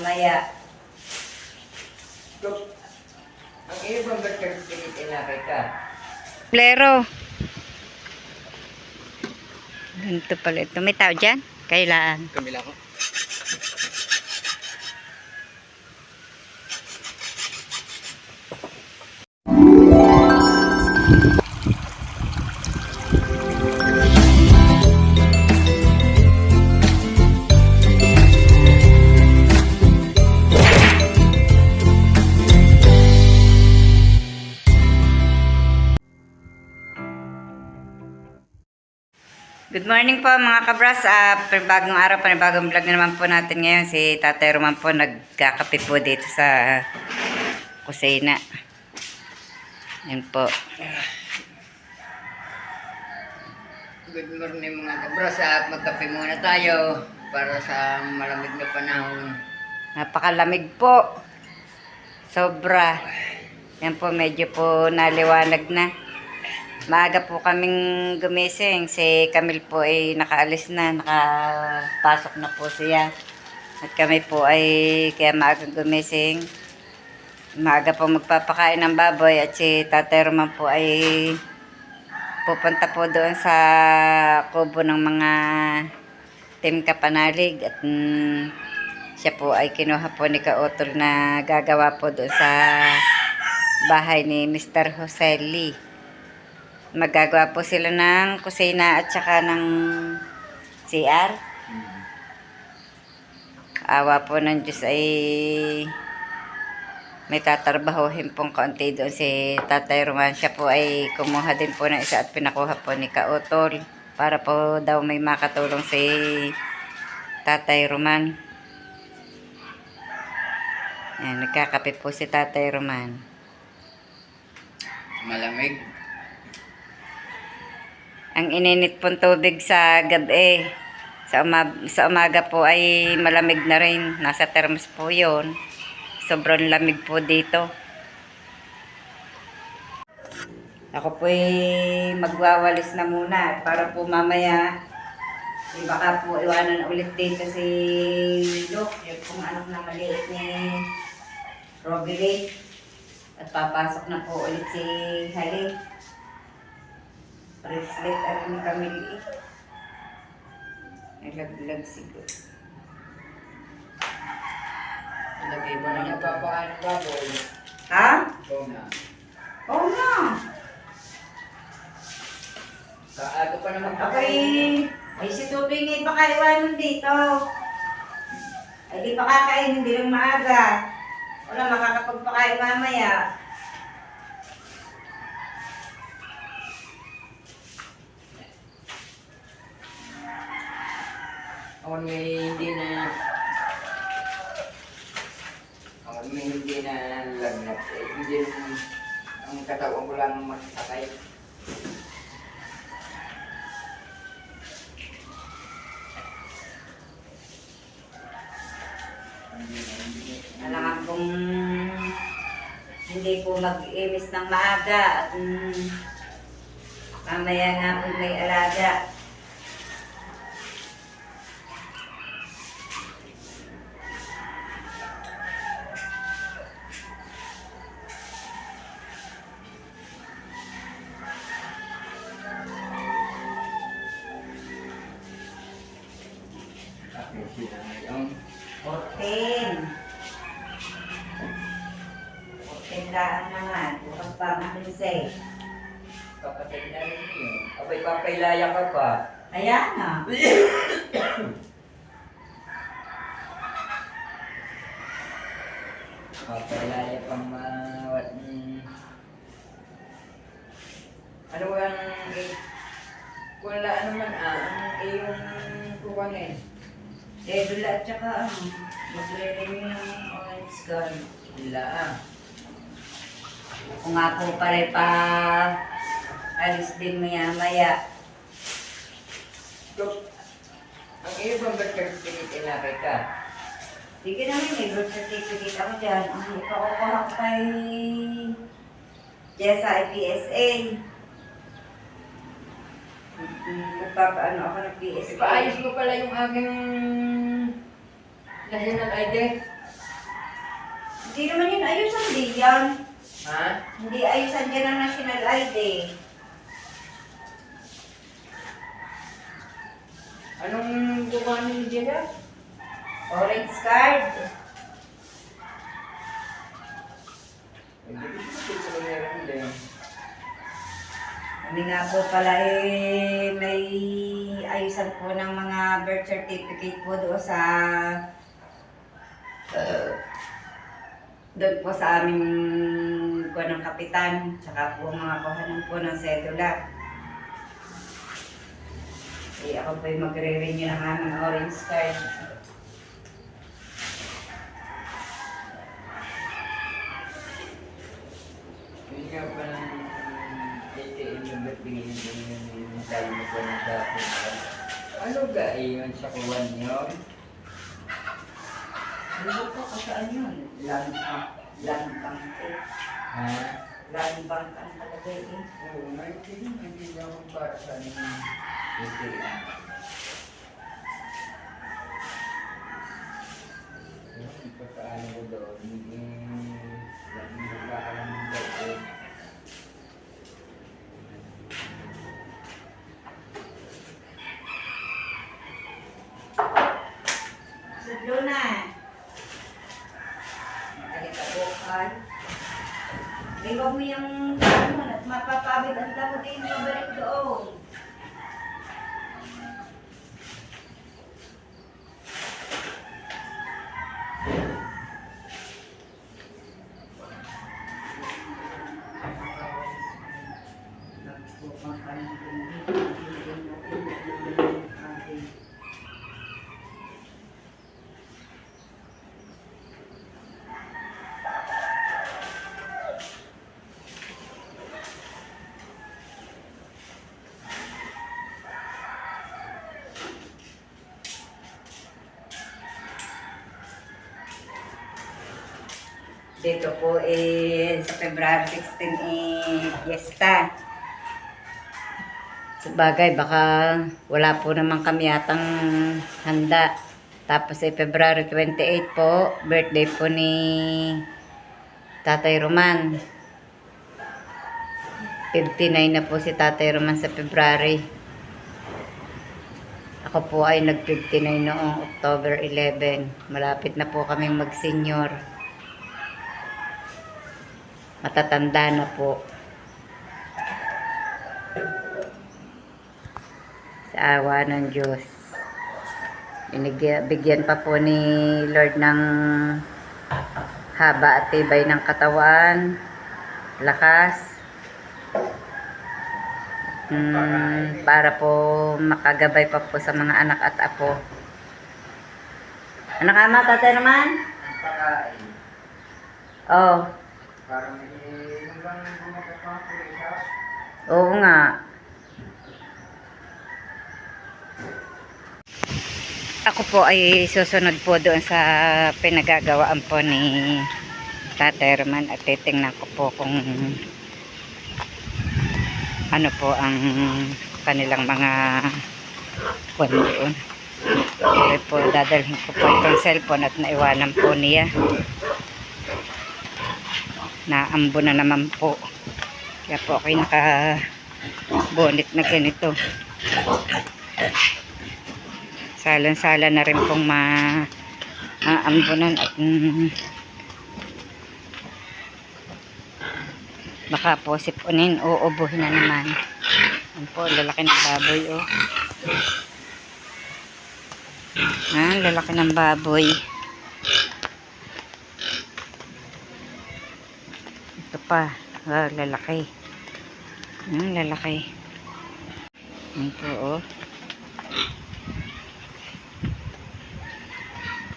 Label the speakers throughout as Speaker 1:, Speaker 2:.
Speaker 1: maya-maya.
Speaker 2: Ang iyo bang birth certificate inakay ka?
Speaker 1: Plero. Ganito pala ito. May tao dyan? Kailan?
Speaker 2: Kamila ko.
Speaker 1: Good morning po mga kabras. Bagong araw, panibagong vlog na naman po natin ngayon. Si Tatay Roman po nagkakape po dito sa kusina. Yan po.
Speaker 2: Good morning mga kabras at magkape muna tayo para sa malamig na panahon.
Speaker 1: Napakalamig po. Sobra. Yan po, medyo po naliwanag na. Maaga po kaming gumising. Si Camille po ay nakaalis na. Nakapasok na po siya. At kami po ay kaya maagang gumising. Maaga po magpapakain ng baboy. At si Tatay Roman po ay pupunta po doon sa kubo ng mga Team Kapanalig. At siya po ay kinuha po ni Kaotol na gagawa po doon sa bahay ni Mr. Jose Lee. Magagawa po sila ng kusina at saka ng CR. Awa po ng Diyos ay may tatrabahuhin pong kaunti doon si Tatay Roman. Siya po ay kumuha din po ng isa at pinakuha po ni Kaotol para po daw may makatulong si Tatay Roman. Ayan, nagkakape po si Tatay Roman.
Speaker 2: Malamig.
Speaker 1: Ang ininit pong tubig sa gabi. Sa umaga po ay malamig na rin. Nasa thermos po yun. Sobrang lamig po dito. Ako po ay magwawalis na muna. Para po mamaya, baka po iwanan ulit dito si Luke. Yung pong anak na maliit ni Robby. At papasok na po ulit si Hali. Bracelet at ni Camille. Nalaglag siguro.
Speaker 2: Lagay ba na nagpapakain ng baboy?
Speaker 1: Ha?
Speaker 2: Oo na.
Speaker 1: Oo na.
Speaker 2: Kaaga pa naman
Speaker 1: Ay si Tubing ay baka iwanan dito. Ay di pa kakain, hindi lang maaga. Wala makakapagpakain mamaya.
Speaker 2: Ako may hindi na lagnat. Hindi ang katawan ko lang masakay.
Speaker 1: Alam kung hindi po mag-imis ng maaga at mamaya nga po may alaga.
Speaker 2: Okay, sila na yung
Speaker 1: 14. 14 daan naman. Bukas pa ang 15.
Speaker 2: kapatid na rin yun. Abay, papailaya ka pa.
Speaker 1: Ayan na.
Speaker 2: Papailaya pang mawat. Ano ba ang wala naman ang iyong kuwan eh.
Speaker 1: Edula at saka magre-renew ng orange gun.
Speaker 2: Sila
Speaker 1: Kung nga po pala pa alis din maya-maya.
Speaker 2: So, ang iyo bang birth certificate inakay ka?
Speaker 1: Sige namin, may birth certificate ako dyan. Ang ipakukuha ko kay Jessa IPSA. Magpapaano ako ng PSA.
Speaker 2: Ipaayos mo pala yung aking national ID.
Speaker 1: Hindi naman yun ayusan din yan.
Speaker 2: Ha?
Speaker 1: Hindi ayusan dyan ang national ID.
Speaker 2: Anong kukuhanin niyo dyan?
Speaker 1: Orange card.
Speaker 2: Hindi ko sa meron din.
Speaker 1: Kami nga po pala may ayusan po ng mga birth certificate po doon sa doon po sa aming kuha ng kapitan, tsaka po mga kuhanan po ng sedula. Ako po yung magre-renew ng aming orange card.
Speaker 2: Hindi nga pa ng ATM yung ba't bigyan yung tayo mo po ng dapit. Ano ga yun sa kuwan yun?
Speaker 1: Ano po kasaan yun? Land bank eh.
Speaker 2: Ha?
Speaker 1: Land bank ang talagay eh.
Speaker 2: Oo, hindi ako para sa ATM. Pagkaano ko doon, hindi magkakalang ng doon.
Speaker 1: Sudlo na. Magkalikabukan. Iba mo yung mo at mapapabid ang tawag kayo mabalik doon. Dito po sa February 16 fiesta. Sabagay, baka wala po naman kami yatang handa. Tapos February 28 po, birthday po ni Tatay Roman. 59 na po si Tatay Roman sa February. Ako po ay nag-59 noong October 11. Malapit na po kaming mag-senior. Matatanda na po. Sa awa ng Diyos. Bigyan pa po ni Lord ng haba at tibay ng katawan, lakas, para po makagabay pa po sa mga anak at apo. Ano ka ma, tatay naman?
Speaker 2: Pagkain.
Speaker 1: Oh.
Speaker 2: Parang hanggang bumagapapuri ka.
Speaker 1: Oo nga. Ako po ay susunod po doon sa pinagagawaan po ni Tatay Roman at titingnan ko po kung ano po ang kanilang mga kwan doon. Kaya po dadalhin ko po itong cellphone at naiwanan po niya. Naambo na naman po. Kaya po ako'y naka-bonnet na ganito. Salan-sala na rin pong maambunan at baka po sipunin o ubuhin na naman. Yan po, lalaki ng baboy oh. Lalaki ng baboy. Ito pa, lalaki. Lalaki. Yan po oh.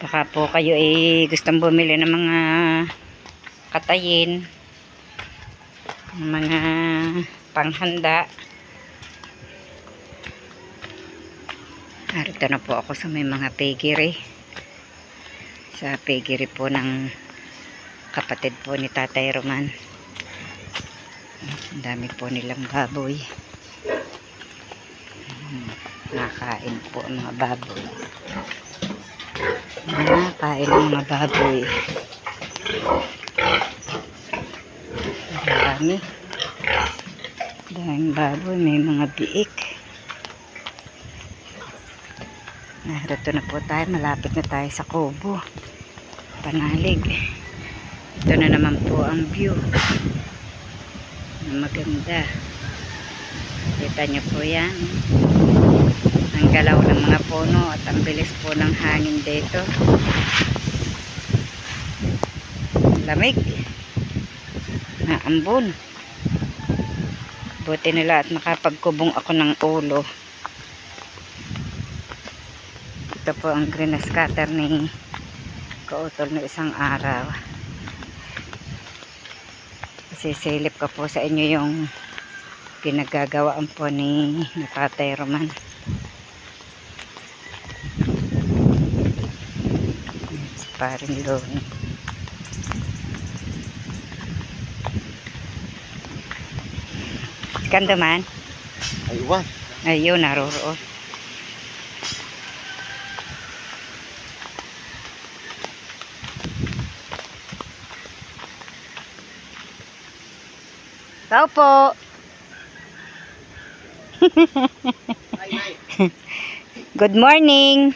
Speaker 1: Baka po kayo gustong bumili ng mga katayin, mga panghanda. Narito na po ako sa may mga piggery. Sa piggery po ng kapatid po ni Tatay Roman. Ang dami po nilang baboy. Nakain po ang mga baboy. Nakain ang mga baboy. Dami. Daming baboy, may mga biik. Narito na po tayo, malapit na tayo sa Kubo. Panalig. Ito na naman po ang view. Maganda. Kita niyo po yan. Ang galaw ng mga puno at ang bilis po ng hangin dito. Lamig. Naambon. Buti nila at nakapagkubong ako ng ulo. Ito po ang green scatter ni Kautol na isang araw. Sisilip ko po sa inyo yung ginagagawaan po ni Tatay Roman. Si Paring Loni. Kando man?
Speaker 3: Aywan.
Speaker 1: Ayun, naroroon. Tao po. Good morning.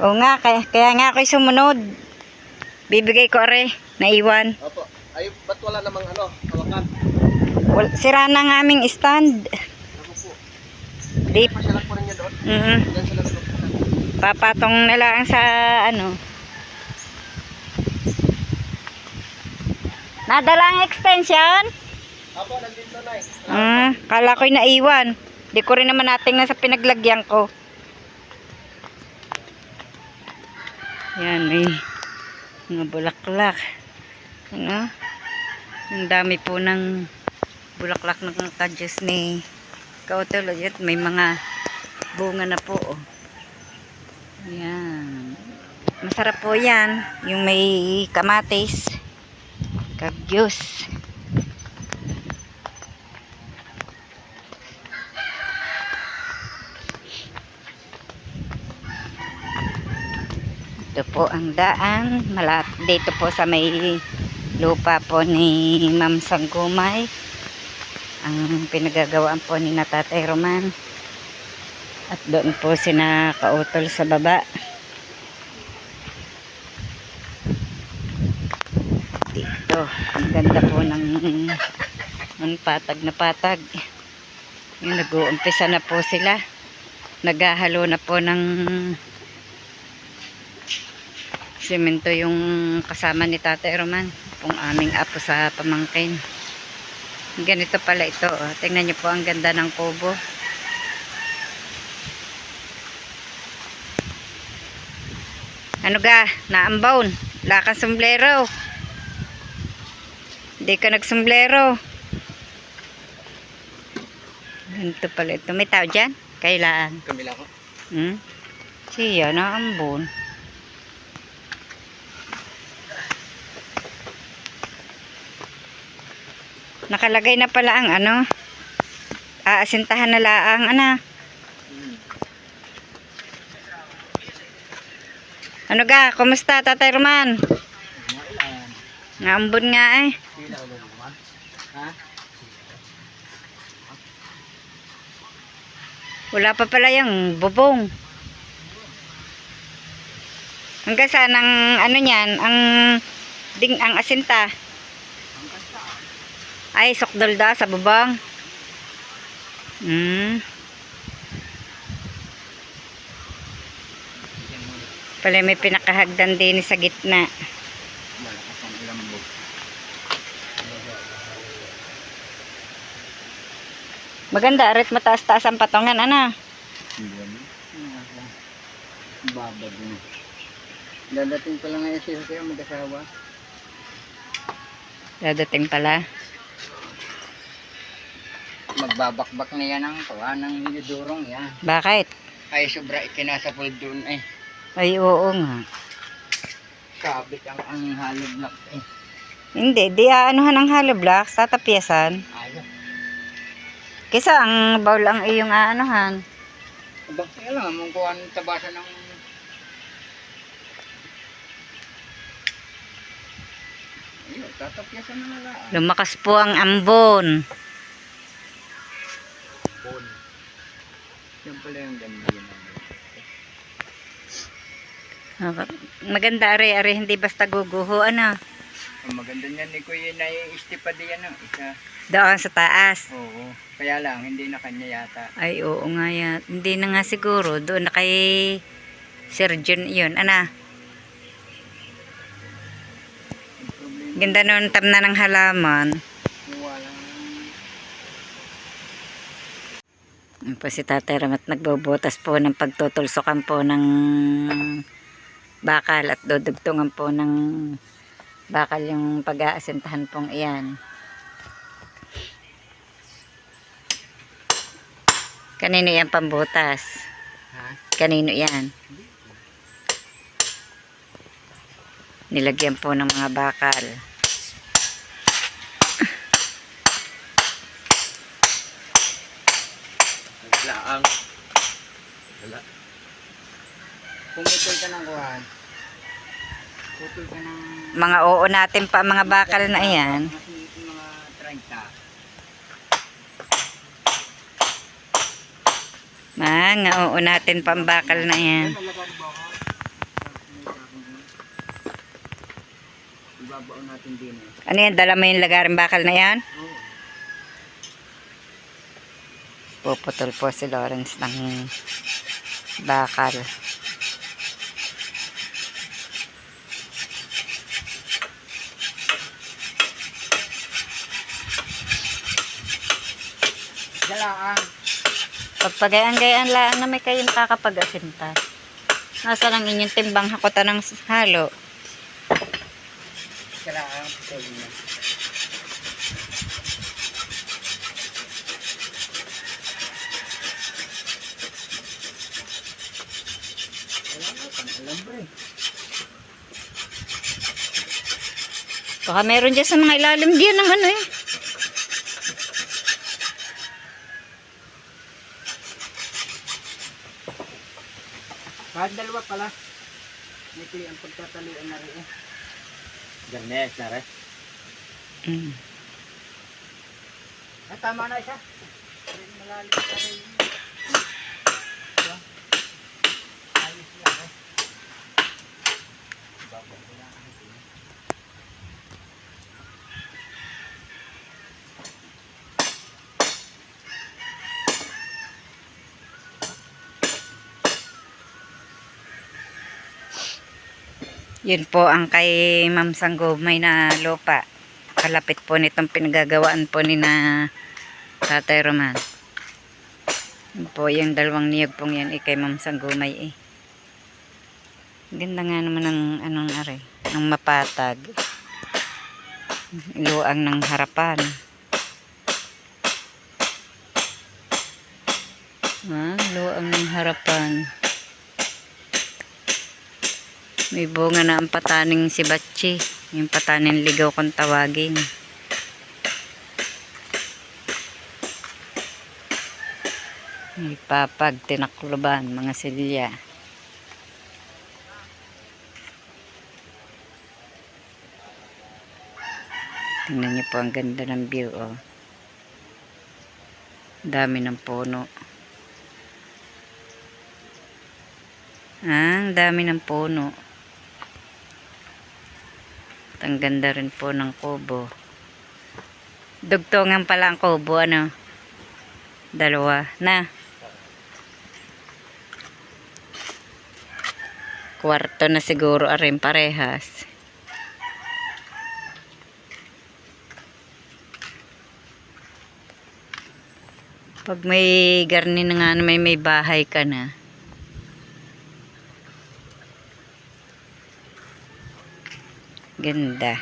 Speaker 1: Oo nga, kaya nga ako'y sumunod. Bibigay ko are, naiwan.
Speaker 3: Opo. Ay, ba't wala namang hawakan?
Speaker 1: Sira na ng aming stand.
Speaker 3: Ako po.
Speaker 1: Di,
Speaker 3: Pasyalan po ninyo doon.
Speaker 1: mm,
Speaker 3: Diyan sila nagpupunta.
Speaker 1: papatong na lang sa ano. Nadala ang extension?
Speaker 3: Opo, nandito na
Speaker 1: Kala ko'y naiwan. Di ko rin naman natingnan sa pinaglagyan ko. Yan, may mga bulaklak. Ano? Ang dami po ng bulaklak ng kadyos ni Kautol. At may mga bunga na po. Oh. Yan. Masarap po yan. Yung may kamatis. Kadyos. Ito po ang daan. Dito po sa may lupa po ni Ma'am Sanggumay. Ang pinagagawaan po ni Tatay Roman. At doon po sina Kautol sa baba. Dito. Ang ganda po ng patag na patag. Yung nag-uumpisa na po sila. Naghahalo na po ng semento yung kasama ni Tatay Roman. Kung aming apo sa pamangkin. Ganito pala ito. Oh. Tingnan niyo po ang ganda ng kubo. Ano ga? Naambawn. Wala kang sombrero. Hindi ka nagsombrero. Ganito pala ito. May tao dyan? Kailan?
Speaker 3: Kamila ko.
Speaker 1: Siya, naambon. Nakalagay na pala ang ano. Aasintahan na laang ano. Ano ga? Kumusta Tatay Roman? Naambon nga eh.
Speaker 3: Ha?
Speaker 1: Wala pa pala yung bubong. Hanggang saan ang ano niyan, ang asinta. Ay, sokdol da sa bubong. Pala may pinakahagdan din sa gitna.
Speaker 3: Malakas ang ilambog.
Speaker 1: Maganda, arit mataas-taas ang patungan, ana.
Speaker 3: Babad na. Dadating pa lang ngayon siya kayo mag-asawa.
Speaker 1: Dadating pala.
Speaker 2: Magbabakbak na yan ang kawa ng yudurong yan.
Speaker 1: Bakit?
Speaker 2: Ay, sobra ikinasapol doon eh.
Speaker 1: Ay, oo nga.
Speaker 2: Sabit ang hollow block eh.
Speaker 1: Hindi, di aanuhan ang hollow blocks, tatapyasan.
Speaker 2: Ayaw.
Speaker 1: Kisa ang bowl ang iyong aanuhan.
Speaker 2: Aba, kaya lang, mong kuha ng tabasa ng
Speaker 3: Tatapyasan na lang.
Speaker 1: Lumakas po ang ambon.
Speaker 3: Bon. Yan pala yung ganda yun.
Speaker 1: Maganda are hindi basta guguho ano.
Speaker 3: Ang maganda niyan ni Kuya na i-istipa diyan ang isa.
Speaker 1: Doon sa taas.
Speaker 3: Oo. Kaya lang, hindi na kanya yata.
Speaker 1: Ay oo nga yan. Hindi na nga siguro. Doon na kay Sir John yun. Ana.
Speaker 3: Ang problema,
Speaker 1: Ganda nun tamna ng halaman.
Speaker 3: walang
Speaker 1: Yan po si Tatay Ram at nagbobotas po ng pagtutulsokan po ng bakal at dudugtungan po ng bakal yung pag-aasintahan pong iyan. Kanino yan pambutas?
Speaker 3: ha?
Speaker 1: Kanino yan? Nilagyan po ng mga bakal.
Speaker 2: Laang. Wala.
Speaker 3: Pumutol ka ng kuhan. Putol ka ng
Speaker 1: Mga oo natin pa mga bakal na iyan.
Speaker 3: mga 30.
Speaker 1: Mga oo natin pa ang bakal na iyan.
Speaker 3: Ibabaon natin din eh.
Speaker 1: Ano yan? Dala mo yung lagaring bakal na yan?
Speaker 3: Oo.
Speaker 1: Puputol po si Lawrence ng bakal.
Speaker 3: Galaan.
Speaker 1: Pagpagayaan-gayaan lang na may kayo nakakapag-asinta. Nasa lang inyong timbang hakutan ng halo.
Speaker 3: Galaan. Putol na. Alambre.
Speaker 1: Baka meron dyan sa mga ilalim diyan ng ano eh.
Speaker 3: Kahit dalawa pala. Ito ang pagtatalian na rin eh.
Speaker 2: Ganes na rin.
Speaker 1: Mm.
Speaker 3: Ah, tama na isa. Malalim pa rin. Diba? Ayos lang eh. Babaw ko lang ang ito.
Speaker 1: Yun po ang kay Ma'am Sanggumay na lupa. Kalapit po nitong pinagagawaan po ni na Tatay Roman. Yun po yung dalawang niyog pong yan kay Ma'am Sanggumay eh. Ganda nga naman ng anong are, ng mapatag. Luang ng harapan. Luang ng harapan. May bunga na ang pataning si Batchi. Yung pataning ligaw kung tawagin. May papag, tinakluban, mga silya. Tingnan niyo po ang ganda ng view, oh. Dami ng puno. Ang dami ng puno. At ang ganda rin po ng kubo. Dugtungan pala ang kubo, ano? Dalawa na. Kwarto na siguro arin parehas. Pag may garni na nga, may bahay ka na. Ganda.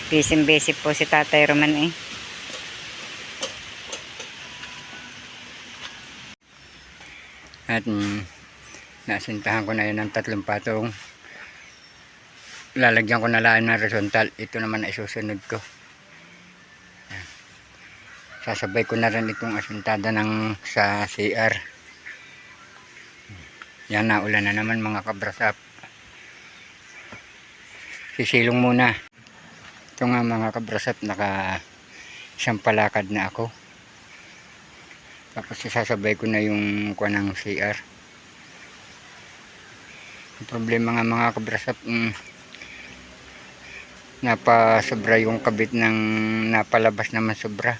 Speaker 1: Busy po si Tatay Roman eh.
Speaker 3: At nasintahan ko na yun ng 3 patong. Lalagyan ko na lang ng horizontal. Ito naman ay susunod ko.
Speaker 2: Sasabay ko na rin itong asintada ng sa CR. Yan na, ulan na naman mga kabrasap. Sisilong muna. Ito nga mga kabrasap, naka isang palakad na ako. Tapos sasabay ko na yung kuha ng CR. Ang problema nga mga kabrasap, napasobra yung kabit ng napalabas naman sobra.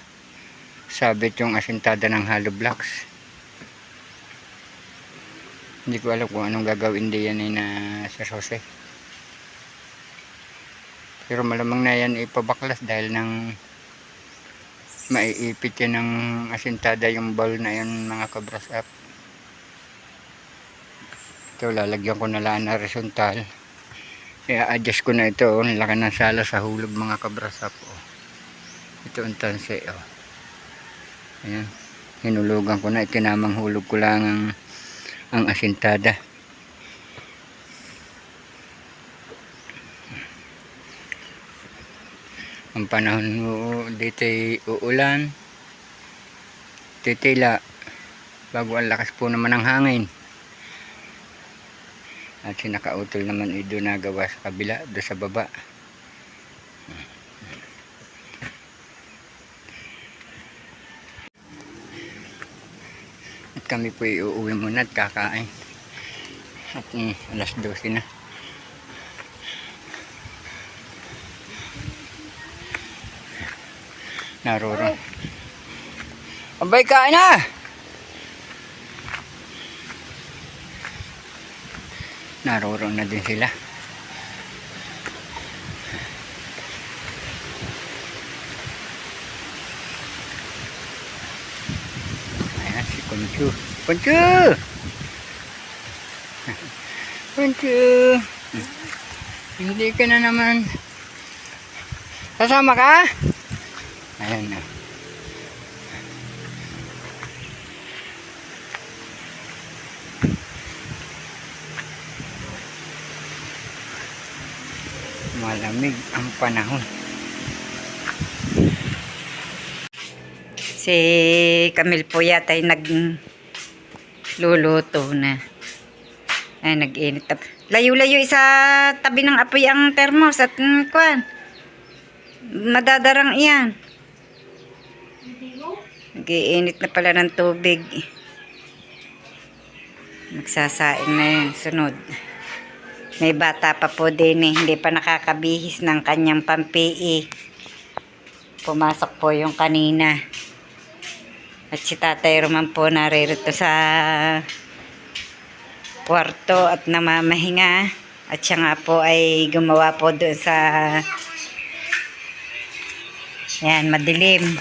Speaker 2: Sabit yung asintada ng hollow blocks. Hindi ko alam kung anong gagawin diyan na Sir Jose. Pero malamang na yan ipabaklas dahil nang maiipit yan ng asintada yung bowl na yan mga kabrasap. Ito lalagyan ko na lang na horizontal. I-adjust ko na ito. Laki ng sala sa hulog mga kabrasap. Ito ang tanse. Ayan. Hinulugan ko na. Itinamang hulog ko lang ang asintada. Ang panahon dito ay uulan, titila bago ang lakas po naman ng hangin. At sinakautol naman ay doon nagawa sa kabila, doon sa baba. At kami po iuwi muna at kakain. At alas 12 na. Naroro. Abay, kain na! Naroro na din sila. Ayan si Kunchu. Kunchu! Kunchu! Hindi ka na naman. Sasama ka? Ayan na. Malamig ang panahon.
Speaker 1: Si Camille po yata ay nagluluto na. Ay, nag-init. Layo-layo sa tabi ng apoy ang termos at kuwan. Madadarang iyan. Nag-iinit na pala ng tubig. Magsasaing na yun. Sunod. May bata pa po din eh. Hindi pa nakakabihis ng kanyang pampi. Pumasok po yung kanina. At si Tatay Roman po naririto sa kwarto at namamahinga. At siya nga po ay gumawa po doon sa yan, madilim.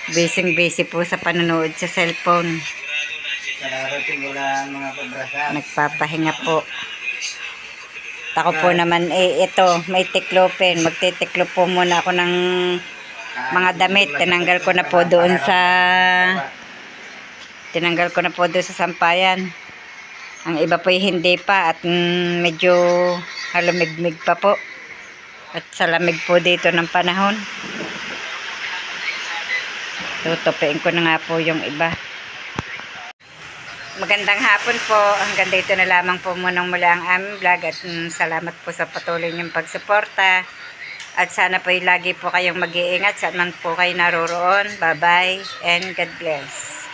Speaker 1: Busy po sa panonood sa cellphone.
Speaker 2: Kararating ko lang mga kabrasap.
Speaker 1: Nagpapahinga po. Ako po naman ito, may tiklopin. Magtitiklo po muna ako ng mga damit. Tinanggal ko na po doon sa sampayan. Ang iba po hindi pa at medyo halumigmig pa po. At sa lamig po dito ng panahon. Tutupiin ko na nga po yung iba. Magandang hapon po. Hanggang dito na lamang po munang mula ang aming vlog at salamat po sa patuloy niyong pagsuporta. At sana po lagi po kayong mag-iingat saan man po kayo naroroon. Bye-bye and God bless.